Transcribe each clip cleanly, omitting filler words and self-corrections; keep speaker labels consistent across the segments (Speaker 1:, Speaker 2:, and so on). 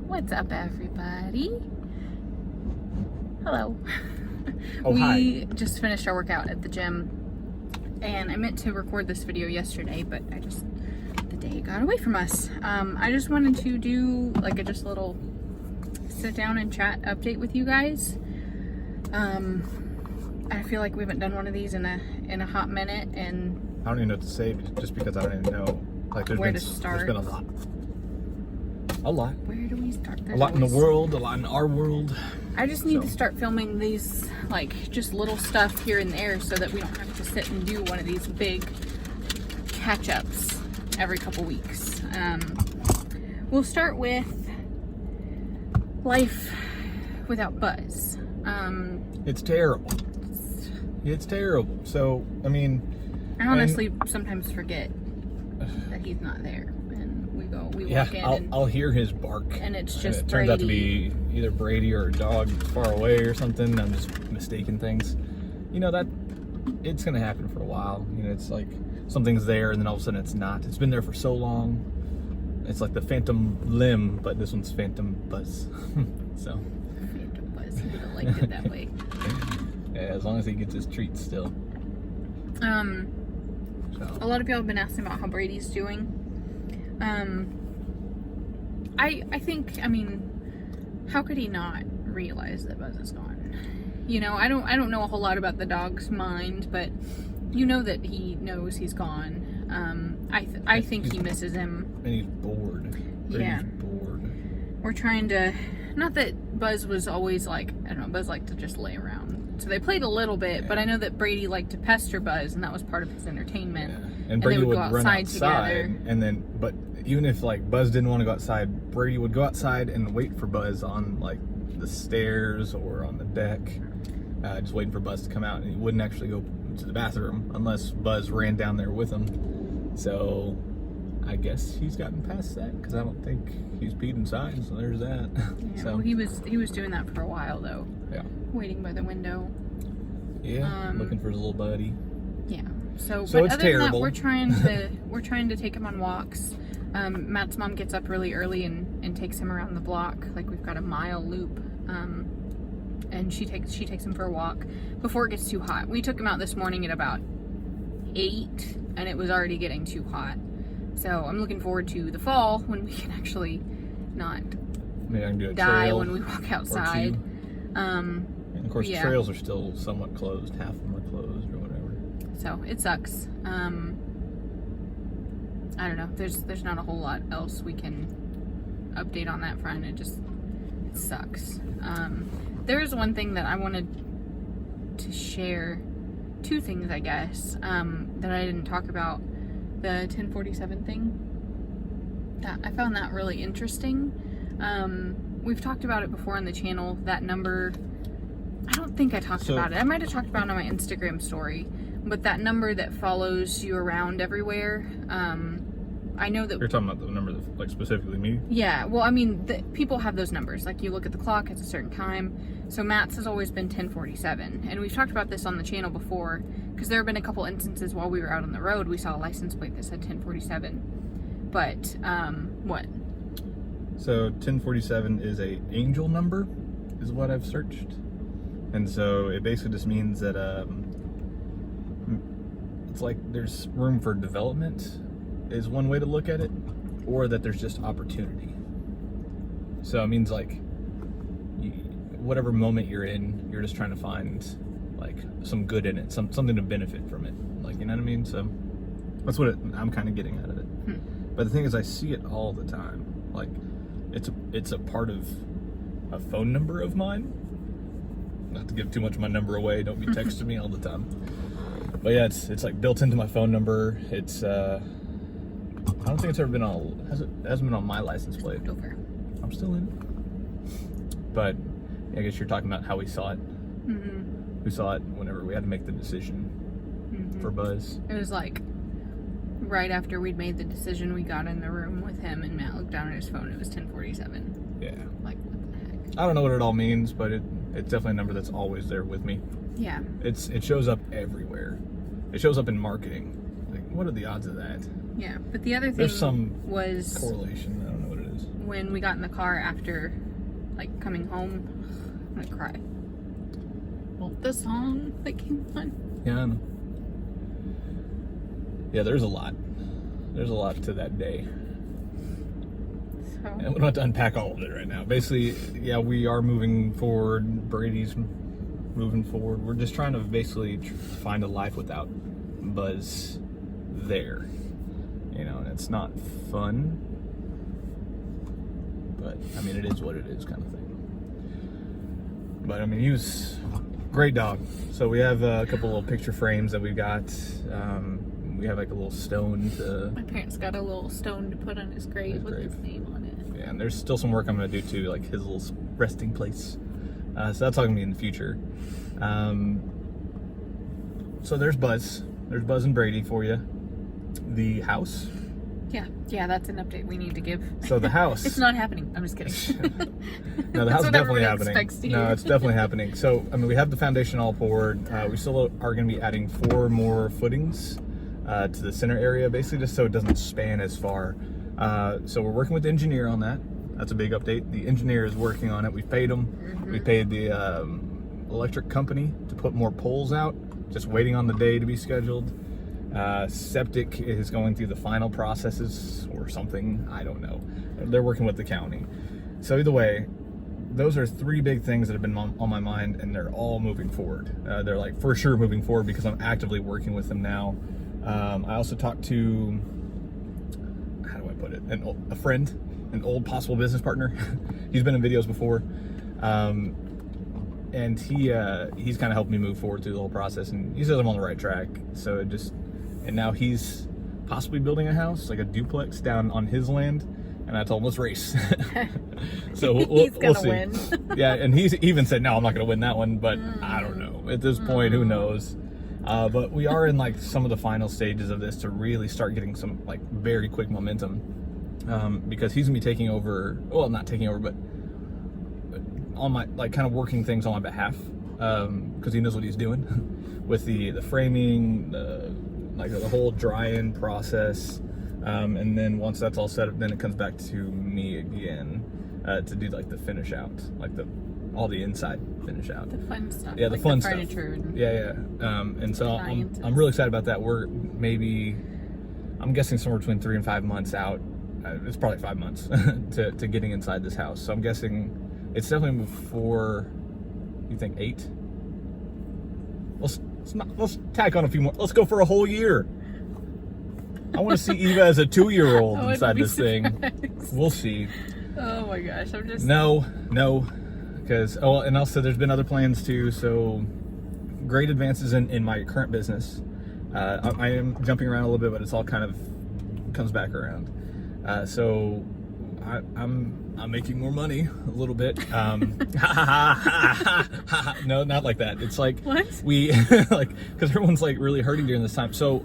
Speaker 1: What's up, everybody? Hello.
Speaker 2: Oh,
Speaker 1: we
Speaker 2: hi.
Speaker 1: just finished our workout at the gym, and I meant to record this video yesterday, but the day got away from us. I just wanted to do like a just little sit down and chat update with you guys. I feel like we haven't done one of these in a hot minute, and
Speaker 2: I don't even know what to say just because I don't even know. Like,
Speaker 1: where to start.
Speaker 2: There's been a lot. A lot.
Speaker 1: Where do we start?
Speaker 2: A lot in the world, a lot in our world.
Speaker 1: I just need to start filming these, like, just little stuff here and there so that we don't have to sit and do one of these big catch-ups every couple weeks. We'll start with life without Buzz.
Speaker 2: It's terrible. It's terrible. So, I mean...
Speaker 1: I honestly sometimes forget that he's not there. We walk in
Speaker 2: I'll hear his bark.
Speaker 1: And it's just
Speaker 2: it
Speaker 1: Brady.
Speaker 2: turns out to be either Brady or a dog far away or something. I'm just mistaking things. You know, that it's gonna happen for a while. You know, it's like something's there and then all of a sudden it's not. It's been there for so long. It's like the phantom limb, but this one's phantom Buzz. So
Speaker 1: Phantom Buzz, he would have liked it that way.
Speaker 2: Yeah, as long as he gets his treats still.
Speaker 1: A lot of y'all have been asking about how Brady's doing. I think, I mean, how could he not realize that Buzz is gone? You know, I don't know a whole lot about the dog's mind, but you know that he knows he's gone. I think he misses him.
Speaker 2: And he's bored.
Speaker 1: Yeah.
Speaker 2: Brady's bored.
Speaker 1: We're trying to, not that Buzz was always like, I don't know, Buzz liked to just lay around. So they played a little bit,
Speaker 2: Yeah.
Speaker 1: but I know that Brady liked to pester Buzz, and that was part of his entertainment.
Speaker 2: Yeah. And Brady
Speaker 1: they would
Speaker 2: would
Speaker 1: go
Speaker 2: run
Speaker 1: outside
Speaker 2: outside
Speaker 1: together.
Speaker 2: and then, but even if like Buzz didn't want to go outside, Brady would go outside and wait for Buzz on like the stairs or on the deck, just waiting for Buzz to come out, and he wouldn't actually go to the bathroom unless Buzz ran down there with him. So I guess he's gotten past that because I don't think he's peed inside. So there's that.
Speaker 1: Yeah,
Speaker 2: So
Speaker 1: well, he was doing that for a while though.
Speaker 2: yeah,
Speaker 1: Waiting by the window.
Speaker 2: yeah, looking for his little buddy.
Speaker 1: Yeah. So
Speaker 2: So
Speaker 1: but
Speaker 2: it's
Speaker 1: other than
Speaker 2: terrible.
Speaker 1: that, we're trying to take him on walks. Matt's mom gets up really early and takes him around the block. Like, we've got a mile loop. And she takes him for a walk before it gets too hot. We took him out this morning at about 8 and it was already getting too hot. So I'm looking forward to the fall when we can actually not
Speaker 2: Maybe I can do a
Speaker 1: die
Speaker 2: trail
Speaker 1: when we walk outside.
Speaker 2: And of course,
Speaker 1: yeah.
Speaker 2: the trails are still somewhat closed. Half of them are closed or whatever.
Speaker 1: So it sucks. I don't know. There's not a whole lot else we can update on that front. It sucks. There is one thing that I wanted to share. Two things, I guess, that I didn't talk about. The 1047 thing. I found that really interesting. We've talked about it before on the channel. That number, I don't think I talked about it. I might have talked about it on my Instagram story. But that number that follows you around everywhere, I know that...
Speaker 2: You're talking about the number that, like, specifically me?
Speaker 1: Yeah, well, I mean, people have those numbers. Like, you look at the clock, it's a certain time. So Matt's has always been 1047. And we've talked about this on the channel before, because there have been a couple instances while we were out on the road, we saw a license plate that said 1047. But, what?
Speaker 2: So 1047 is a angel number, is what I've searched. And so it basically just means that it's like there's room for development is one way to look at it, or that there's just opportunity. So it means like whatever moment you're in, you're just trying to find like some good in it, something to benefit from it. Like, you know what I mean? So that's what I'm kind of getting out of it. But the thing is, I see it all the time. Like, it's a part of a phone number of mine. Not to give too much of my number away. Don't be texting me all the time. But yeah, it's like built into my phone number. It's I don't think it's ever been on. Hasn't been on my license plate.
Speaker 1: Over.
Speaker 2: I'm still in it. But I guess you're talking about how we saw it.
Speaker 1: Mm-hmm.
Speaker 2: We saw it whenever we had to make the decision for Buzz.
Speaker 1: It was like right after we'd made the decision, we got in the room with him, and Matt looked down at his phone. It was 1047.
Speaker 2: Yeah.
Speaker 1: Like, what the heck?
Speaker 2: I don't know what it all means, but it's definitely a number that's always there with me.
Speaker 1: Yeah.
Speaker 2: It shows up everywhere. It shows up in marketing. Like, what are the odds of that?
Speaker 1: Yeah, but the other thing
Speaker 2: There's some
Speaker 1: was
Speaker 2: correlation. I don't know what it is.
Speaker 1: when we got in the car after, like, coming home, I'm gonna cry. Well, the song that came on.
Speaker 2: Yeah, I know. Yeah, there's a lot. There's a lot to that day.
Speaker 1: So.
Speaker 2: And we don't have to unpack all of it right now. Basically, yeah, we are moving forward. Brady's moving forward. We're just trying to basically find a life without Buzz there. You know, and it's not fun. But, I mean, it is what it is kind of thing. But, I mean, he was a great dog. So we have a couple little picture frames that we got. We have like a little stone to...
Speaker 1: My parents got a little stone to put on his grave with his name on it.
Speaker 2: Yeah, and there's still some work I'm going to do to like his little resting place. So that's all going to be in the future. So there's Buzz. There's Buzz and Brady for you. The house.
Speaker 1: Yeah, that's an update we need to give.
Speaker 2: So the house.
Speaker 1: It's not happening. I'm just kidding.
Speaker 2: No, the house is definitely happening.
Speaker 1: No,
Speaker 2: it's definitely happening. So, I mean, we have the foundation all poured. We still are going to be adding 4 more footings to the center area, basically just so it doesn't span as far. So we're working with the engineer on that. That's a big update. The engineer is working on it. We've paid him. Mm-hmm. We paid the electric company to put more poles out, just waiting on the day to be scheduled. Septic is going through the final processes or something. I don't know. They're working with the county. So either way, those are 3 big things that have been on my mind, and they're all moving forward. They're like for sure moving forward because I'm actively working with them now. I also talked to, how do I put it, a friend, an old possible business partner. He's been in videos before. And he's kind of helped me move forward through the whole process, and he says I'm on the right track. So and now he's possibly building a house, like a duplex down on his land, and I told him, let's race. So we'll see.
Speaker 1: Win.
Speaker 2: Yeah, and he's even said, no, I'm not gonna win that one, but I don't know. At this point, who knows? But we are in like some of the final stages of this to really start getting some like very quick momentum, because he's gonna be taking over, well, not taking over, but on my, like, kind of working things on my behalf, because he knows what he's doing with the framing, the whole dry-in process, and then once that's all set up, then it comes back to me again to do like the finish out, like all the inside finish out,
Speaker 1: the fun stuff.
Speaker 2: Yeah,
Speaker 1: like
Speaker 2: the fun
Speaker 1: furniture
Speaker 2: stuff. Yeah. And so I'm really excited about that. We're maybe, I'm guessing somewhere between 3 and 5 months out. It's probably 5 months to getting inside this house. So I'm guessing it's definitely before, you think 8? Let's tack on a few more. Let's go for a whole year. I want to see Eva as a 2-year-old inside this thing. We'll see.
Speaker 1: Oh my gosh, I'm just...
Speaker 2: No, because, and also there's been other plans too, so great advances in my current business. I am jumping around a little bit, but it's all kind of comes back around. So I'm making more money a little bit. No, not like that. It's like
Speaker 1: what?
Speaker 2: We like, because everyone's like really hurting during this time. So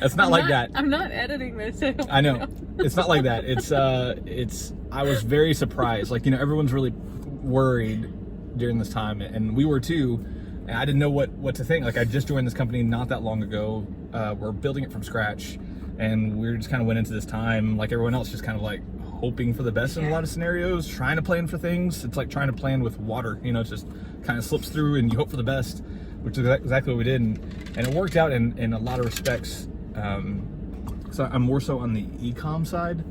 Speaker 2: it's not like that.
Speaker 1: I'm not editing this.
Speaker 2: I know. It's not like that. It's I was very surprised. Like, everyone's really worried during this time, and we were too. And I didn't know what to think. Like, I just joined this company not that long ago. We're building it from scratch, and we just kind of went into this time like everyone else, just kind of like hoping for the best in a lot of scenarios, trying to plan for things. It's like trying to plan with water, it just kind of slips through and you hope for the best, which is exactly what we did. And it worked out in a lot of respects. So I'm more so on the e-com side.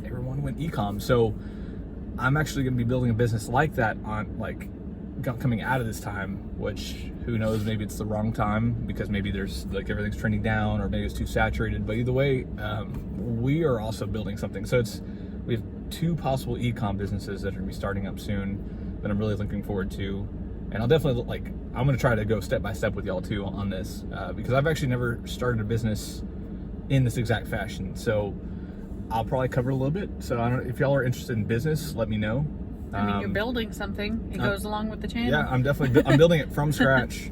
Speaker 2: Everyone went e-com. So I'm actually going to be building a business like that on coming out of this time, which who knows, maybe it's the wrong time because maybe there's like everything's trending down or maybe it's too saturated, but either way, we are also building something. So we have 2 possible e-com businesses that are going to be starting up soon that I'm really looking forward to. And I'll definitely I'm going to try to go step by step with y'all too on this, because I've actually never started a business in this exact fashion. So I'll probably cover a little bit. So I don't know if y'all are interested in business, let me know.
Speaker 1: I mean, you're building something. It goes along with the channel.
Speaker 2: Yeah, I'm building it from scratch.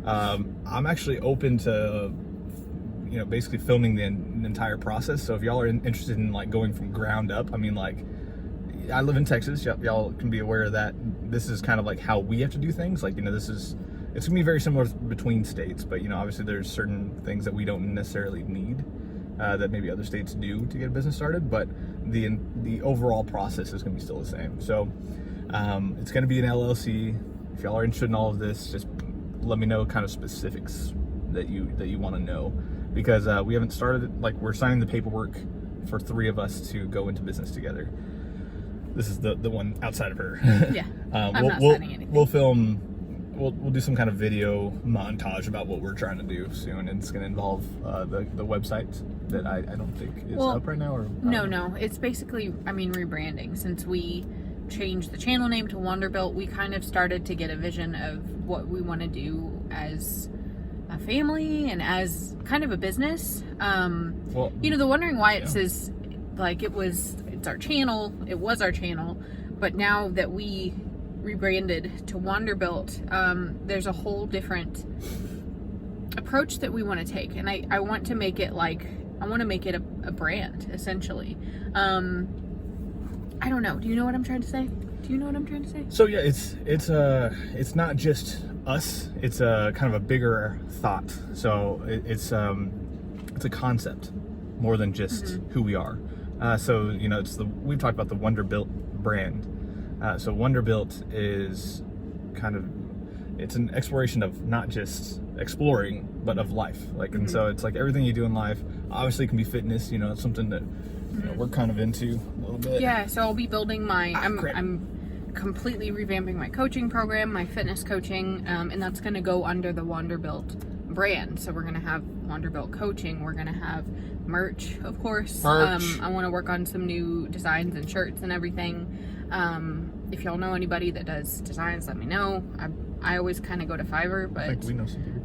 Speaker 2: I'm actually open to, basically filming the entire process. So if y'all are interested in going from ground up, I mean, I live in Texas. Y'all can be aware of that. This is kind of how we have to do things. It's gonna be very similar between states, but obviously there's certain things that we don't necessarily need. that maybe other states do to get a business started, but the overall process is going to be still the same. So it's going to be an LLC. If y'all are interested in all of this, just let me know kind of specifics that you want to know, because we haven't started, like, we're signing the paperwork for 3 of us to go into business together. This is the one outside of her.
Speaker 1: Yeah. I'm not signing anything.
Speaker 2: We'll film. We'll do some kind of video montage about what we're trying to do soon, and it's going to involve the website that I don't think is up right now. Or
Speaker 1: no, it's basically, rebranding. Since we changed the channel name to Wanderbuilt, we kind of started to get a vision of what we want to do as a family and as kind of a business. The Wondering Why it says, like, it's our channel. It was our channel, but now that we rebranded to Wanderbuilt, there's a whole different approach that we want to take, and I want to make it a brand, essentially. I don't know. Do you know what I'm trying to say?
Speaker 2: So yeah, it's not just us. It's a kind of a bigger thought. So it's a concept more than just who we are. So we've talked about the Wanderbuilt brand. So Wanderbuilt is it's an exploration of not just exploring, but of life. And so it's like everything you do in life. Obviously, it can be fitness. It's something that we're kind of into a little bit.
Speaker 1: Yeah. So I'll be building I'm completely revamping my coaching program, my fitness coaching, and that's going to go under the Wanderbuilt brand. So we're going to have Wanderbuilt coaching. We're going to have merch, of course. I want to work on some new designs and shirts and everything. If y'all know anybody that does designs, let me know. I always kind of go to Fiverr, but
Speaker 2: I think we know some people.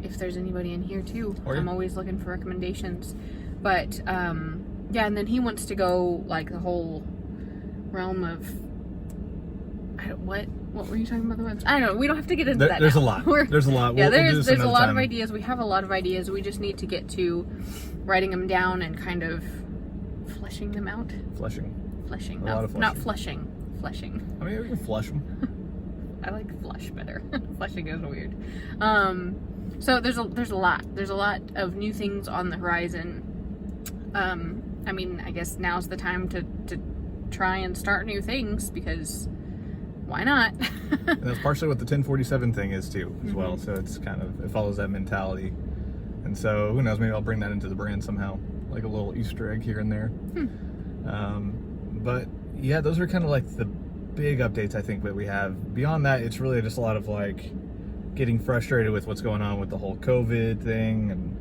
Speaker 1: If there's anybody in here too, I'm always looking for recommendations. But and then he wants to go like the whole realm of what were you talking about the website? I don't know. We don't have to get into that.
Speaker 2: There's
Speaker 1: now.
Speaker 2: a lot. There's a lot.
Speaker 1: Yeah, there's a lot of ideas. We have a lot of ideas. We just need to get to writing them down and kind of fleshing them out.
Speaker 2: Fleshing.
Speaker 1: Not flushing. Fleshing.
Speaker 2: We can flush them.
Speaker 1: I like flush better. Fleshing is weird. So there's a lot. There's a lot of new things on the horizon. I guess now's the time to try and start new things, because why not?
Speaker 2: And that's partially what the 1047 thing is too, as well. So it's it follows that mentality. And so who knows, maybe I'll bring that into the brand somehow, like a little Easter egg here and there. But yeah, those are kind of like the big updates I think that we have. Beyond that, it's really just a lot of like getting frustrated with what's going on with the whole COVID thing. And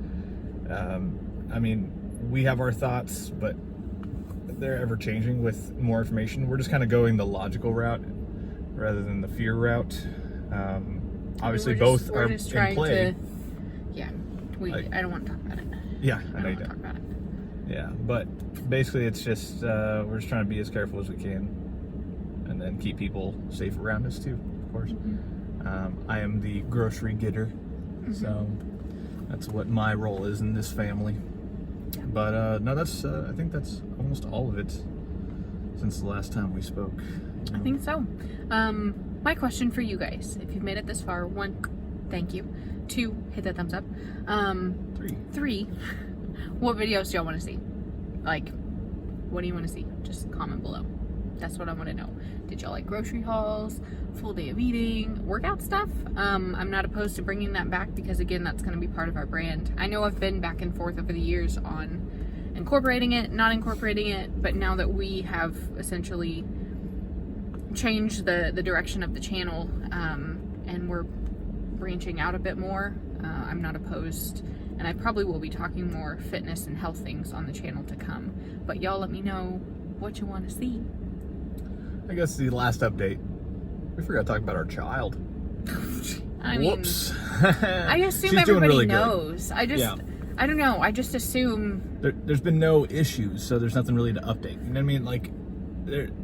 Speaker 2: we have our thoughts, but they're ever changing with more information. We're just kind of going the logical route rather than the fear route. Obviously, both are in play.
Speaker 1: I don't want to talk about it.
Speaker 2: Yeah, I know you
Speaker 1: don't. Talk about it.
Speaker 2: Yeah, but basically it's just we're just trying to be as careful as we can, and then keep people safe around us too, of course. I am the grocery getter, so that's what my role is in this family. But no, that's I think that's almost all of it since the last time we spoke.
Speaker 1: I think so. My question for you guys, if you've made it this far: 1, thank you. 2, hit that thumbs up. 3, what videos do y'all want to see? Like, what do you want to see? Just comment below. That's what I want to know. Did y'all like grocery hauls, full day of eating, workout stuff? I'm not opposed to bringing that back, because again, that's going to be part of our brand. I know I've been back and forth over the years on incorporating it, not incorporating it, but now that we have essentially changed the direction of the channel, and we're branching out a bit more, I'm not opposed, and I probably will be talking more fitness and health things on the channel to come. But y'all let me know what you want to see.
Speaker 2: I guess the last update, we forgot to talk about our child. Whoops.
Speaker 1: I assume everybody really knows. I don't know. I just assume
Speaker 2: there's been no issues, so there's nothing really to update. You know what I mean? Like,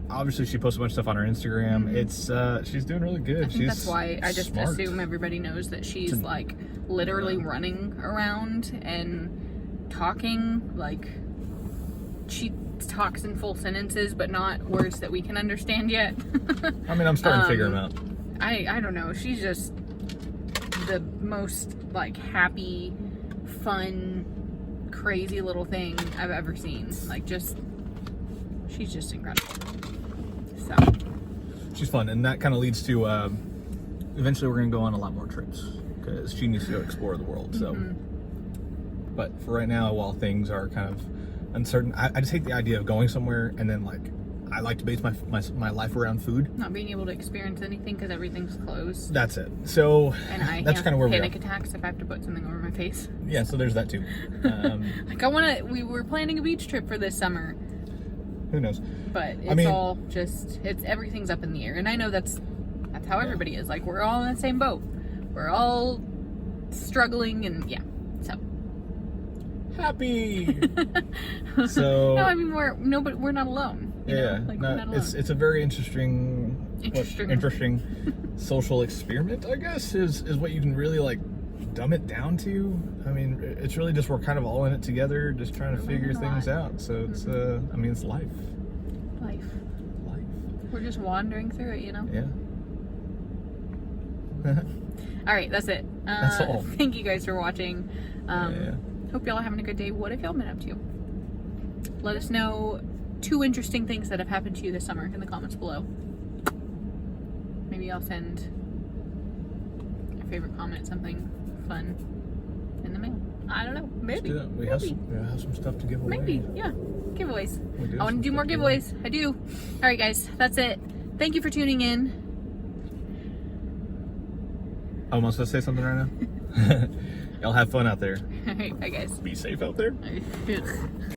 Speaker 2: obviously she posts a bunch of stuff on her Instagram. It's she's doing really good.
Speaker 1: That's why I just assume everybody knows that she's like literally running around and talking. Like, she talks in full sentences, but not words that we can understand yet.
Speaker 2: I'm starting to figure them out.
Speaker 1: I don't know. She's just the most like happy, fun, crazy little thing I've ever seen. Like, just, she's just incredible. So.
Speaker 2: She's fun, and that kind of leads to, eventually we're going to go on a lot more trips, because she needs to go explore the world, so. But for right now, while things are kind of uncertain, I just hate the idea of going somewhere and then, like, I like to base my life around food.
Speaker 1: Not being able to experience anything because everything's closed.
Speaker 2: That's it. So
Speaker 1: And
Speaker 2: that's kind of where we are.
Speaker 1: panic attacks if I have to put something over my face.
Speaker 2: Yeah, so there's that too.
Speaker 1: Like we were planning a beach trip for this summer.
Speaker 2: Who knows?
Speaker 1: But it's all just, everything's up in the air. And I know that's how everybody is. Like, we're all in the same boat. We're all struggling and so.
Speaker 2: Happy. So.
Speaker 1: No, I mean, we're not alone. You know? Like, we're not alone.
Speaker 2: It's a very interesting social experiment, I guess, is what you can really, like, dumb it down to. I mean, it's really just we're kind of all in it together, just trying to figure things out. So it's I mean, it's life.
Speaker 1: Life. We're just wandering through it, you know.
Speaker 2: Yeah.
Speaker 1: All right, that's it.
Speaker 2: That's all.
Speaker 1: Thank you guys for watching. Hope y'all are having a good day. What have y'all been up to? Let us know 2 interesting things that have happened to you this summer in the comments below. Maybe I'll send your favorite comment, something fun in the mail. I don't know. Maybe.
Speaker 2: We have some stuff to give away.
Speaker 1: Maybe. Yeah. Giveaways. I want to do more giveaways. I do. All right, guys. That's it. Thank you for tuning in.
Speaker 2: Oh, am I supposed to say something right now? Y'all have fun out there.
Speaker 1: All right. Bye, guys.
Speaker 2: Be safe out there.